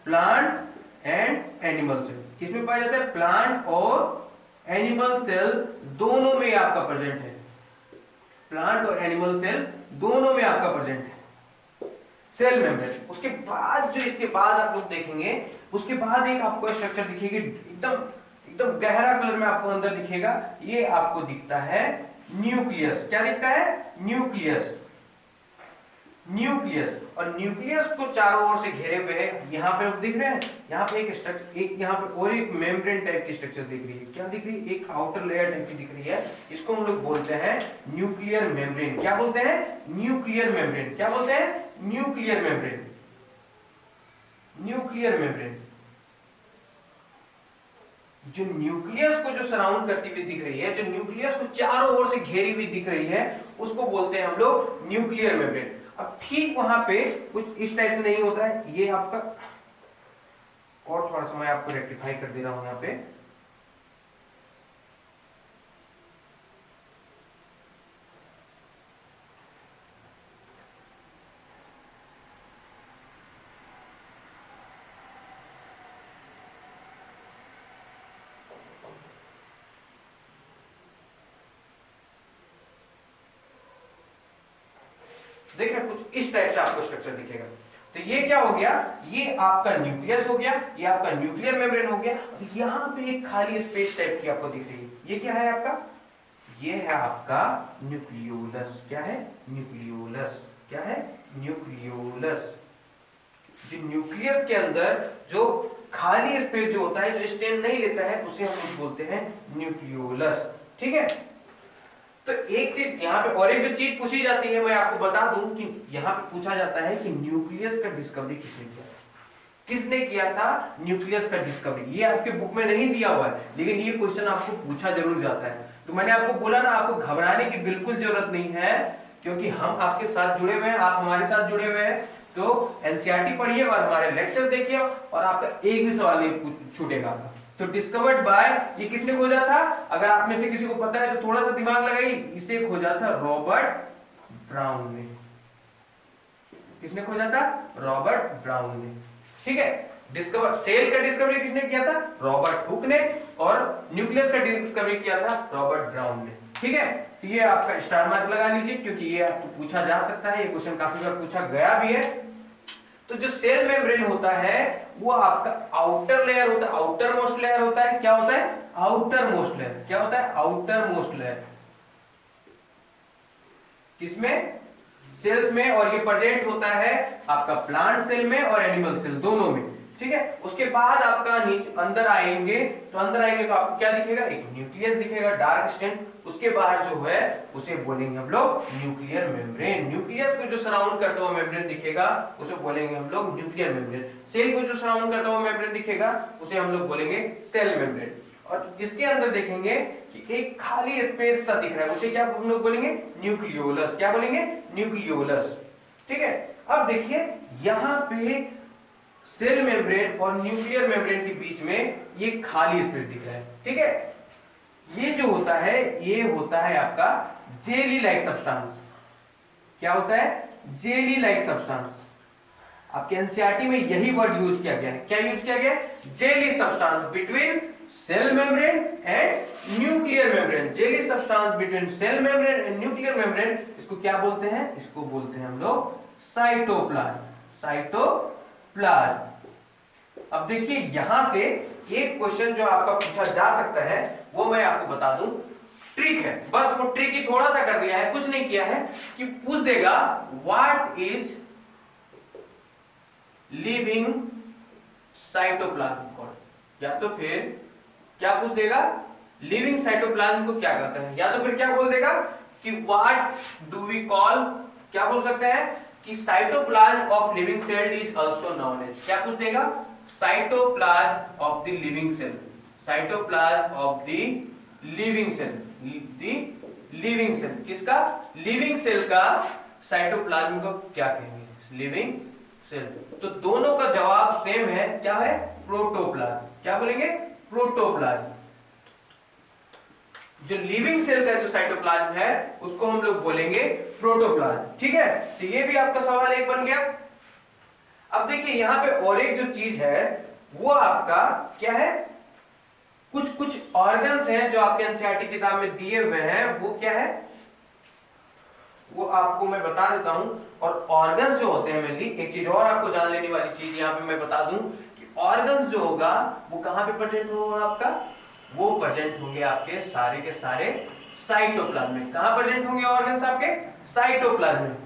plant and animal cell. किसमें पाया जाता है, प्लांट और एनिमल सेल दोनों में आपका प्रेजेंट है। प्लांट और एनिमल सेल दोनों में आपका प्रेजेंट है सेल मेम्ब्रेन। उसके बाद जो इसके बाद आप लोग देखेंगे, उसके बाद एक आपको स्ट्रक्चर दिखेगी एकदम एकदम गहरा कलर में आपको अंदर दिखेगा, ये आपको दिखता है न्यूक्लियस। क्या दिखता है, न्यूक्लियस। न्यूक्लियस, और न्यूक्लियस को चारों ओर से घेरे हुए है। यहाँ पे आप दिख रहे हैं, यहाँ पे एक स्ट्रक्चर, एक यहाँ पे और एक मेम्ब्रेन टाइप की स्ट्रक्चर दिख रही है। क्या दिख रही है, एक आउटर लेयर टाइप की दिख रही है। इसको हम लोग बोलते हैं न्यूक्लियर मेम्ब्रेन। क्या बोलते हैं, न्यूक्लियर मेम्ब्रेन। क्या बोलते हैं, न्यूक्लियर मेम्ब्रेन। न्यूक्लियर मेम्ब्रेन जो न्यूक्लियस को जो सराउंड करती हुई दिख रही है, जो न्यूक्लियस को चारों ओर से घेरी हुई दिख रही है, उसको बोलते हैं हम लोग न्यूक्लियर मेम्ब्रेन। अब ठीक वहां पे कुछ इस टाइप से नहीं होता है, ये आपका और थोड़ा सा मैं आपको रेक्टिफाई कर दे रहा हूं यहाँ पे। देखिए कुछ इस टाइप से आपको स्ट्रक्चर दिखेगा। तो ये क्या हो गया, ये आपका न्यूक्लियस हो गया, ये आपका न्यूक्लियर मेम्ब्रेन हो गया। यहाँ पे एक खाली स्पेस टाइप की आपको दिख रही है, ये क्या है आपका, ये है आपका न्यूक्लियोलस। क्या है, न्यूक्लियोलस। क्या है, न्यूक्लियोलस। जो न्यूक्लियस के अंदर जो खाली स्पेस जो होता है, जो स्टेन नहीं लेता है, उसे हम लोग बोलते हैं न्यूक्लियोलस। ठीक है। तो एक चीज यहाँ पे और एक जो चीज पूछी जाती है, मैं आपको बता दूं कि यहाँ पे पूछा जाता है कि न्यूक्लियस का डिस्कवरी किसने किया, किसने किया था न्यूक्लियस का डिस्कवरी। ये आपके बुक में नहीं दिया हुआ है, लेकिन ये क्वेश्चन आपको पूछा जरूर जाता है। तो मैंने आपको बोला ना, आपको घबराने की बिल्कुल जरूरत नहीं है, क्योंकि हम आपके साथ जुड़े हुए हैं, आप हमारे साथ जुड़े हुए हैं। तो एनसीईआरटी पढ़िए और हमारे लेक्चर देखिए, और आपका एक भी सवाल नहीं छूटेगा आपका। तो डिस्कवर्ड बाय, ये किसने खोजा था, अगर आप में से किसी को पता है तो थोड़ा सा दिमाग लगाइए, इसे खोजा था रॉबर्ट ब्राउन ने। किसने खोजा था, रॉबर्ट ब्राउन ने। ठीक है। डिस्कवर सेल का डिस्कवरी किसने किया था, रॉबर्ट हुक ने, और न्यूक्लियस का डिस्कवरी किया था रॉबर्ट ब्राउन ने। ठीक है। तो ये आपका स्टार मार्क लगा लीजिए, क्योंकि ये आपको पूछा जा सकता है, ये क्वेश्चन काफी बार पूछा गया भी है। तो जो सेल मेम्ब्रेन होता है वो आपका आउटर लेयर होता है, आउटर मोस्ट लेयर होता है। क्या होता है, आउटर मोस्ट लेयर। क्या होता है, आउटर मोस्ट लेयर। किसमें, सेल्स में। और ये प्रेजेंट होता है आपका प्लांट सेल में और एनिमल सेल दोनों में। ठीक है। उसके बाद आपका नीचे अंदर आएंगे, तो अंदर आएंगे तो आपको क्या दिखेगा, एक न्यूक्लियस दिखेगा, डार्क स्टेन। उसके बाहर जो है उसे बोलेंगे हम लोग न्यूक्लियर मेम्ब्रेन। न्यूक्लियस को जो सराउंड करता हुआ मेम्ब्रेन दिखेगा उसे बोलेंगे हम लोग न्यूक्लियर मेम्ब्रेन। सेल को जो सराउंड करता हुआ मेम्ब्रेन दिखेगा उसे हम लोग बोलेंगे सेल मेम्ब्रेन। और इसके अंदर देखेंगे कि एक खाली स्पेस सा दिख रहा है, उसे क्या हम लोग बोलेंगे, न्यूक्लियोलस। क्या बोलेंगे, न्यूक्लियोलस। ठीक है। अब देखिए यहाँ पे सेल मेम्ब्रेन और न्यूक्लियर मेम्ब्रेन के बीच में ये खाली स्पेस दिख रहा है। ठीक है। ये जो होता है, ये होता है आपका जेली लाइक सब्सटेंस। क्या होता है, जेली लाइक सब्सटेंस। आपके एनसीईआरटी में यही वर्ड यूज किया गया है। क्या यूज किया गया है, jelly substance between cell membrane and nuclear membrane. Jelly substance between cell membrane and nuclear membrane, इसको क्या बोलते हैं, इसको बोलते हैं हम लोग साइटोप्लाज्म। साइटोप्लाज्म। अब देखिए यहां से एक क्वेश्चन जो आपका पूछा जा सकता है वो मैं आपको बता दूं, ट्रिक है, बस वो ट्रिक ही थोड़ा सा कर दिया है, कुछ नहीं किया है, कि पूछ देगा what is living cytoplasm called, या तो फिर क्या पूछ देगा, लिविंग साइटोप्लाज्म को क्या कहते हैं, या तो फिर क्या बोल देगा कि व्हाट डू वी कॉल, क्या बोल सकते हैं कि cytoplasm of living cell is also known as, क्या पूछ देगा, cytoplasm of the living cell. Cytoplasm of the living cell, the living cell, किसका, लिविंग सेल का साइटोप्लाज्म को क्या कहेंगे, लिविंग सेल। तो दोनों का जवाब सेम है, क्या है, प्रोटोप्लाज्म। क्या बोलेंगे, प्रोटोप्लाज्म। जो लिविंग सेल का जो साइटोप्लाज्म है उसको हम लोग बोलेंगे प्रोटोप्लाज्म। ठीक है। तो ये भी आपका सवाल एक बन गया। अब देखिए यहां पे और एक जो चीज है वो आपका क्या है, कुछ कुछ ऑर्गन्स हैं जो आपके एनसीईआरटी किताब में दिए हुए हैं, वो क्या है, वो आपको मैं बता देता हूं। और ऑर्गन्स जो होते हैं मेनली, एक चीज और आपको जान लेने वाली चीज यहां पे मैं बता दूं कि ऑर्गन्स जो होगा वो कहां पे प्रेजेंट होगा आपका, वो प्रेजेंट होंगे आपके सारे के सारे साइटोप्लाज्म में। कहां प्रेजेंट होंगे ऑर्गन्स आपके, साइटोप्लाज्म में।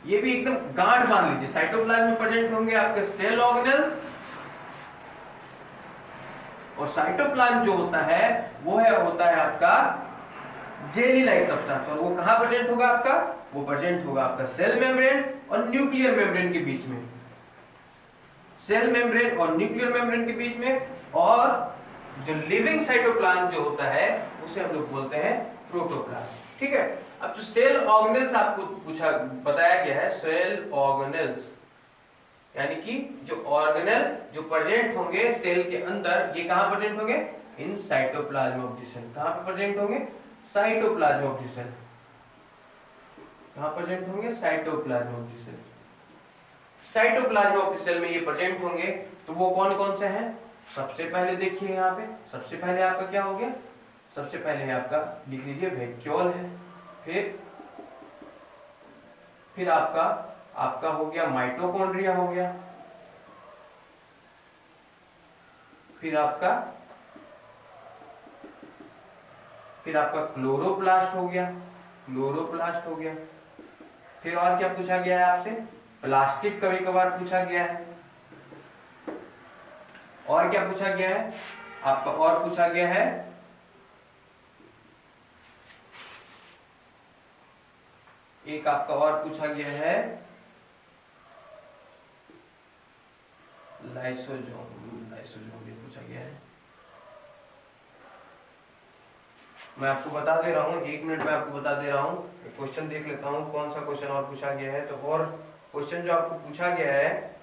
ये भी एकदम गांठ बांध लीजिए, साइटोप्लाज्म में प्रेजेंट होंगे आपके सेल ऑर्गेनेल्स, और साइटोप्लाज्म जो होता है वो होता है आपका जेली लाइक सब्सटेंस। और वो कहां प्रेजेंट होगा आपका, वो प्रेजेंट होगा आपका सेल मेम्ब्रेन और न्यूक्लियर मेम्ब्रेन के बीच में, सेल मेम्ब्रेन और न्यूक्लियर मेम्ब्रेन के बीच में। और जो लिविंग साइटोप्लाज्म जो होता है उसे हम लोग बोलते हैं प्रोटोप्लाज्म। ठीक है। अब जो सेल ऑर्गेनेल्स आपको पूछा बताया गया है, सेल ऑर्गेनेल्स, यानी कि जो ऑर्गेनल जो प्रेजेंट होंगे सेल के अंदर, ये कहां प्रेजेंट होंगे? In cytoplasm of the cell. कहां पे प्रेजेंट होंगे? Cytoplasm of the cell. कहां प्रेजेंट होंगे? Cytoplasm of the cell. Cytoplasm of the cell में ये प्रेजेंट होंगे। तो वो कौन कौन से हैं? सबसे पहले देखिए यहाँ पे, सबसे पहले आपका क्या हो गया? सबसे पहले आपका लिख लीजिए वैक्यूल है। फिर आपका आपका हो गया माइटोकॉन्ड्रिया हो गया। फिर आपका क्लोरोप्लास्ट हो गया। क्लोरोप्लास्ट हो गया। फिर और क्या पूछा गया है आपसे? प्लास्टिड कभी कभार पूछा गया है। और क्या पूछा गया है आपका? और पूछा गया है एक आपका और पूछा गया है लाइसोसोम। लाइसोसोम भी पूछा गया है। मैं आपको बता दे रहा हूँ, 1 मिनट में आपको बता दे रहा हूँ। क्वेश्चन देख लेता हूँ कौन सा क्वेश्चन और पूछा गया है। तो और क्वेश्चन जो आपको पूछा गया है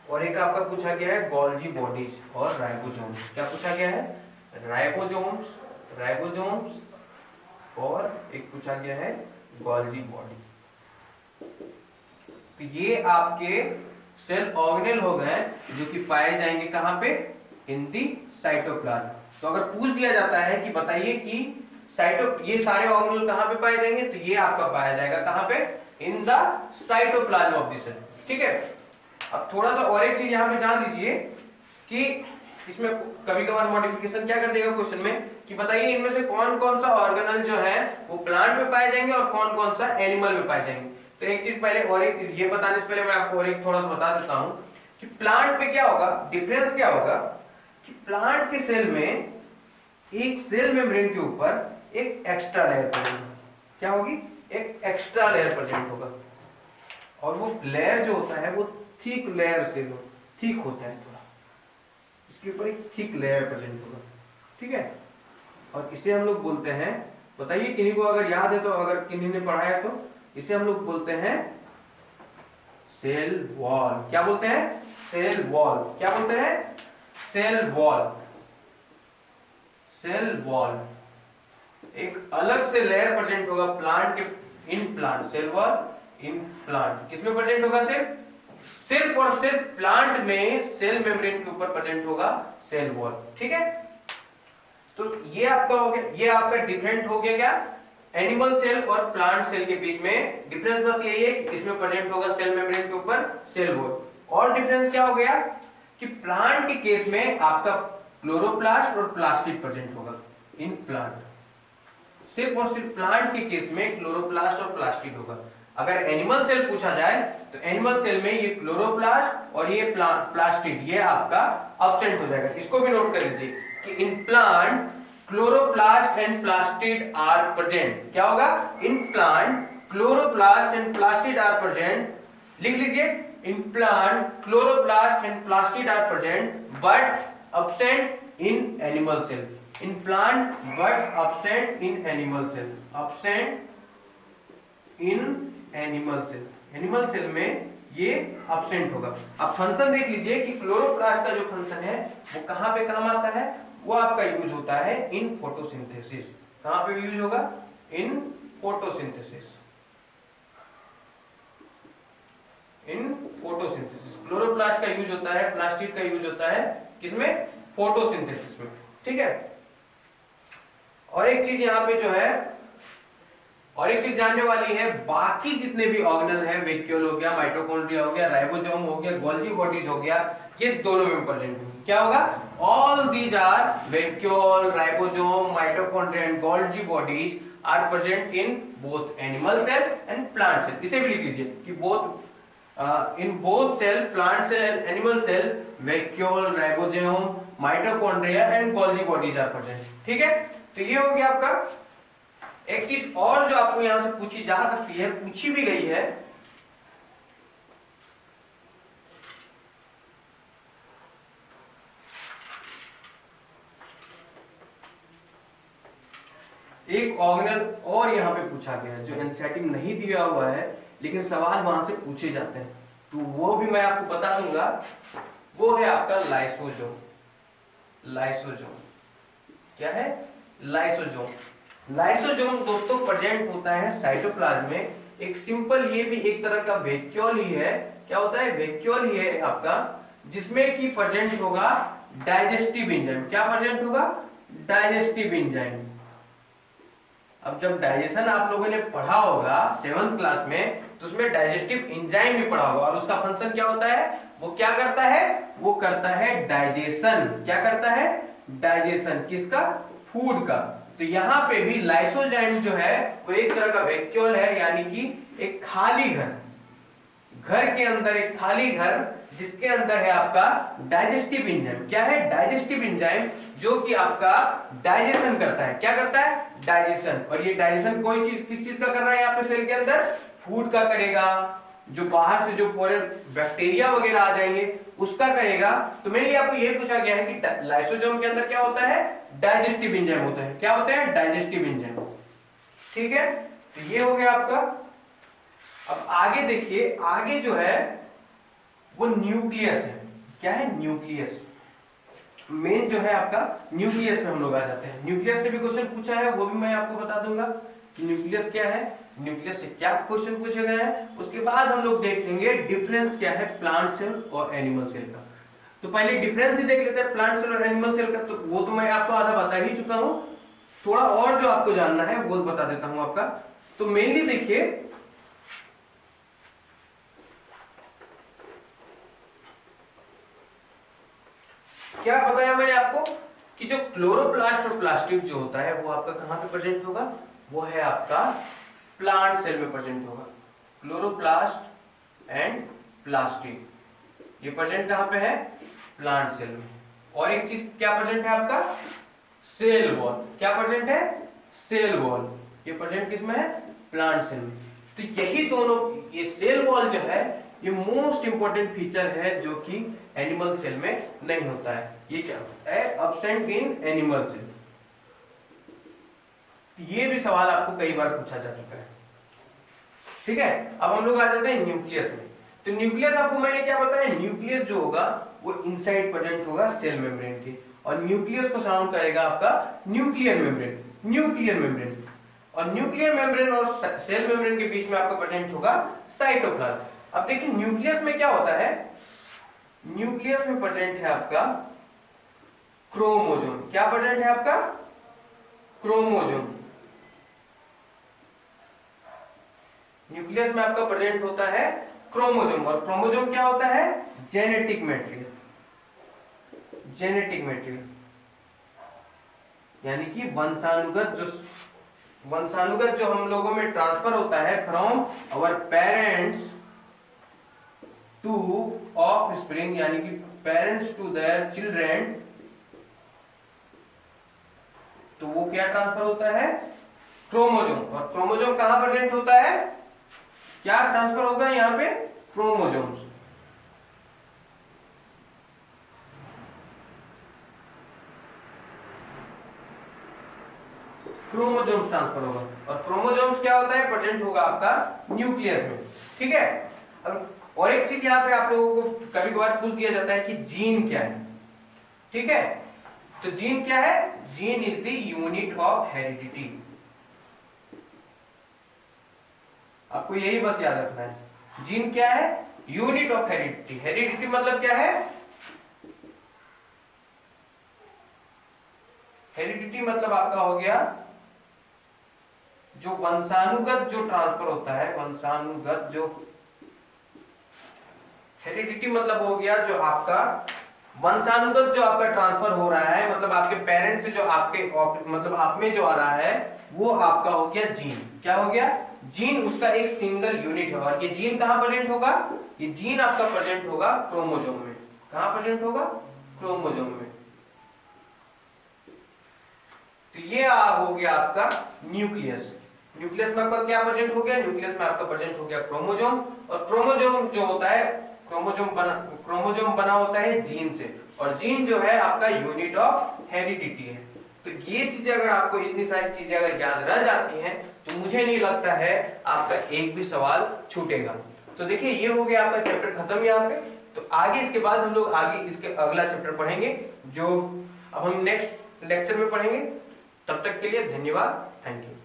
और एक आपका पूछा गया है गोल्जी बॉडीज और राइबोसोम्स। क्या पूछा गया है? राइबोसोम्स और एक पूछा गया है गोल्जी बॉडी। तो ये आपके सेल ऑर्गेनेल हो गए जो कि पाए जाएंगे कहां पे? इन दी साइटोप्लाज्म। तो अगर पूछ दिया जाता है कि बताइए कि ये सारे ऑर्गेनेल कहां पे पाए जाएंगे, तो ये आपका पाया जाएगा कहां पे? In the cytoplasm of the cell. ठीक है। अब थोड़ा सा और एक चीज यहां पे जान लीजिए कि इसमें कभी कभार मॉडिफिकेशन क्या कर देगा क्वेश्चन में कि बताइए इनमें से कौन कौन सा ऑर्गेनल जो है वो प्लांट में पाए जाएंगे और कौन कौन सा एनिमल में पाए जाएंगे। तो एक चीज पहले और एक ये बताने से पहले मैं आपको और एक थोड़ा सा बता देता हूं कि प्लांट पे क्या होगा, डिफरेंस क्या होगा कि प्लांट के सेल में एक सेल मेम्ब्रेन के ऊपर एक एक्स्ट्रा लेयर प्रेजेंट होगा। क्या होगी? एक एक्स्ट्रा लेयर प्रेजेंट होगा। और वो लेयर जो होता है वो थिक लेयर से थिक होता है, थोड़ा इसके ऊपर एक थिक लेयर प्रेजेंट होगा। ठीक है। और इसे हम लोग बोलते हैं, बताइए किन्हीं को अगर याद है तो, अगर किन्हीं ने पढ़ा है तो, इसे हम लोग बोलते हैं सेल वॉल। क्या बोलते हैं? Cell wall. क्या बोलते हैं? Cell wall. सेल वॉल एक अलग से लेयर प्रेजेंट होगा प्लांट के, in plant. Cell wall in plant किसमें प्रेजेंट होगा? सिर्फ और सिर्फ प्लांट में सेल मेम्ब्रेन के ऊपर प्रेजेंट होगा सेल वॉल। ठीक है। तो ये आपका हो गया, ये आपका डिफरेंट हो गया क्या? एनिमल सेल और प्लांट सेल के बीच में डिफरेंस बस यही है कि इसमें प्रेजेंट होगा सेल मेम्ब्रेन के ऊपर सेल वॉल। और डिफरेंस क्या हो गया कि प्लांट के केस में आपका क्लोरोप्लास्ट और प्लास्टिड प्रेजेंट होगा इन प्लांट। सिर्फ और सिर्फ प्लांट के केस में क्लोरोप्लास्ट और प्लास्टिड होगा। अगर एनिमल सेल पूछा जाए तो एनिमल सेल में ये क्लोरोप्लास्ट और ये प्लास्टिड ये आपका अब्सेंट हो जाएगा। इसको भी नोट कर लीजिए कि in plant chloroplast and plastid are present. क्या होगा? In plant chloroplast and plastid are present. लिख लीजिए, in plant chloroplast and plastid are present but absent in animal cell. In plant but absent in animal cell. Absent in animal cell. Animal cell में ये absent होगा। अब function देख लीजिए कि chloroplast का जो फंक्शन है वो कहां पे काम आता है? वो आपका यूज होता है इन फोटोसिंथेसिस। कहां पे यूज होगा? In photosynthesis. In photosynthesis chloroplast का यूज होता है, प्लास्टिड का यूज होता है किसमें? फोटोसिंथेसिस में। ठीक है। और एक चीज यहां पे जो है, और एक चीज जानने वाली है, बाकी जितने भी ऑर्गेनल हैं, वैक्यूल हो गया, माइटोकॉन्ड्रिया हो गया, राइबोसोम हो गया, गोल्जी बॉडीज हो गया, ये दोनों में प्रेजेंट होंगे। क्या होगा? All these are vacuole, ribosome, mitochondria and Golgi bodies are present in both animal cell and plant cell. इसे भी लिख लीजिए कि both in both cell, plant cell and animal cell, vacuole, ribosome, mitochondria and Golgi bodies are present। ठीक है। तो ये हो गया आपका। एक चीज और जो आपको यहां से पूछी जा सकती है, पूछी भी गई है, एक ऑर्गेनल और यहाँ पे पूछा गया है जो एनसीईआरटी में नहीं दिया हुआ है लेकिन सवाल वहां से पूछे जाते हैं, तो वो भी मैं आपको बता दूंगा। वो है आपका लाइसोसोम। लाइसोसोम क्या है? लाइसोसोम। लाइसोसोम दोस्तों प्रेजेंट होता है साइटोप्लाज्म में। एक सिंपल, ये भी एक तरह का वैक्यूल ही है। क्या होता है? वैक्यूल ही है आपका, जिसमें कि प्रेजेंट होगा डाइजेस्टिव एंजाइम। क्या प्रेजेंट होगा? Digestive enzyme. अब जब डाइजेशन आप लोगों ने पढ़ा होगा 7th क्लास में, तो उसमें डाइजेस्टिव एंजाइम भी पढ़ा होगा, और उसका फंक्शन क्या होता है? वो क्या करता है? वो करता है डाइजेशन। क्या करता है? डाइजेशन। किसका? फूड का। तो यहाँ पे भी लाइसोजाइम जो है वो एक तरह का वैक्यूल है, यानी कि एक खाली घर, घर के अंदर एक खाली घर, जिसके अंदर है आपका डाइजेस्टिव एंजाइम। क्या है? डाइजेस्टिव एंजाइम, जो कि आपका डाइजेशन करता है। क्या करता है? डाइजेशन। और ये डाइजेशन कोई चीज, किस चीज का कर रहा है यहाँ पे सेल के अंदर? फूड का करेगा। जो बाहर से जो पूरे बैक्टीरिया वगैरह आ जाएंगे उसका करेगा। तो मेनली आपको ये पूछा गया है कि लाइसोसोम के अंदर क्या होता है? डाइजेस्टिव एंजाइम होता है। क्या होता है? Digestive enzyme. ठीक है, तो ये हो गया आपका। अब आगे देखिए, आगे जो है वो न्यूक्लियस है। क्या है? न्यूक्लियस। मेन जो है आपका न्यूक्लियस में हम लोग आ जाते हैं। न्यूक्लियस से भी क्वेश्चन पूछा है, वो भी मैं आपको बता दूंगा कि न्यूक्लियस क्या है, न्यूक्लियस से क्या क्वेश्चन पूछे गए हैं। उसके बाद हम लोग देख लेंगे डिफरेंस क्या है प्लांट सेल और एनिमल सेल का। तो पहले डिफरेंस ही देख लेते हैं प्लांट सेल और एनिमल सेल का। तो वो तो मैं आपको आधा बता ही चुका हूं, थोड़ा और जो आपको जानना है वो बता देता हूं आपका। तो मेनली देखिए, क्या बताया मैंने आपको कि जो क्लोरोप्लास्ट और प्लास्टिड जो होता है वो आपका कहां पे प्रेजेंट होगा? वो है आपका प्लांट सेल में प्रेजेंट होगा। क्लोरोप्लास्ट एंड प्लास्टिड ये प्रेजेंट कहां पे है? प्लांट सेल में। और एक चीज क्या प्रेजेंट है आपका? Cell wall. क्या प्रेजेंट है? Cell wall. ये प्रेजेंट किसमें है? प्लांट सेल में। तो यही दोनों, ये सेल वॉल जो है ये मोस्ट इंपॉर्टेंट फीचर है जो कि एनिमल सेल में नहीं होता है। ये क्या होता है? Absent in animal cell. ये भी सवाल आपको कई बार पूछा जा चुका है। ठीक है, अब हम लोग आ जाते हैं न्यूक्लियस में। तो न्यूक्लियस आपको मैंने क्या बताया? न्यूक्लियस जो होगा वो इनसाइड प्रेजेंट होगा सेल मेम्ब्रेन के, और न्यूक्लियस को सराउंड करेगा आपका न्यूक्लियर मेम्ब्रेन। न्यूक्लियर मेम्ब्रेन, और न्यूक्लियर मेम्ब्रेन और सेल मेम्ब्रेन के बीच में आपका प्रेजेंट होगा साइटोप्लाज्म। अब देखिए न्यूक्लियस में क्या होता है? न्यूक्लियस में प्रेजेंट है आपका क्रोमोसोम। क्या प्रेजेंट है आपका? क्रोमोसोम। न्यूक्लियस में आपका प्रेजेंट होता है क्रोमोसोम, और क्रोमोसोम क्या होता है? Genetic material. जेनेटिक मटेरियल यानी कि वंशानुगत जो हम लोगों में ट्रांसफर होता है from our parents to offspring, यानी कि पेरेंट्स टू देयर चिल्ड्रन। तो वो क्या ट्रांसफर होता है? क्रोमोसोम। और क्रोमोसोम कहां प्रेजेंट होता है? क्या ट्रांसफर होगा यहां पे? क्रोमोसोम्स। क्रोमोसोम्स ट्रांसफर होगा, और क्रोमोसोम्स क्या होता है? प्रेजेंट होगा आपका न्यूक्लियस में। ठीक है, अब और एक चीज यहाँ पे आप लोगों को कभी कभार पूछ दिया जाता है कि जीन क्या है। ठीक है, तो जीन क्या है? Gene is the unit of heredity. आपको यही बस याद रखना है। जीन क्या है? Unit of heredity. हेरिडिटी मतलब क्या है? हेरिडिटी मतलब आपका हो गया जो वंशानुगत जो ट्रांसफर होता है, वंशानुगत जो हेरिडिटी मतलब हो गया जो आपका वंशानुगत जो आपका ट्रांसफर हो रहा है, मतलब आपके पेरेंट्स से जो आपके मतलब आप में जो आ रहा है वो आपका हो गया जीन। क्या हो गया? जीन। उसका एक सिंगल यूनिट है, और ये जीन कहां प्रेजेंट होगा? ये जीन आपका प्रेजेंट होगा क्रोमोसोम में। कहां प्रेजेंट होगा? क्रोमोसोम में। तो ये हो गया आपका न्यूक्लियस। न्यूक्लियस में आपका क्या प्रेजेंट हो गया? न्यूक्लियस में आपका प्रेजेंट हो गया क्रोमोसोम, और क्रोमोसोम जो होता है, क्रोमोसोम बना होता है जीन से, और जीन जो है आपका यूनिट ऑफ हेरिडिटी है। तो ये चीजें अगर आपको, इतनी सारी चीजें अगर याद रह जाती हैं तो मुझे नहीं लगता है आपका एक भी सवाल छूटेगा। तो देखिए ये हो गया आपका चैप्टर खत्म यहाँ पे। तो आगे इसके बाद हम लोग आगे इसके अगला चैप्टर पढ़ेंगे जो अब हम नेक्स्ट लेक्चर में पढ़ेंगे। तब तक के लिए धन्यवाद, थैंक यू।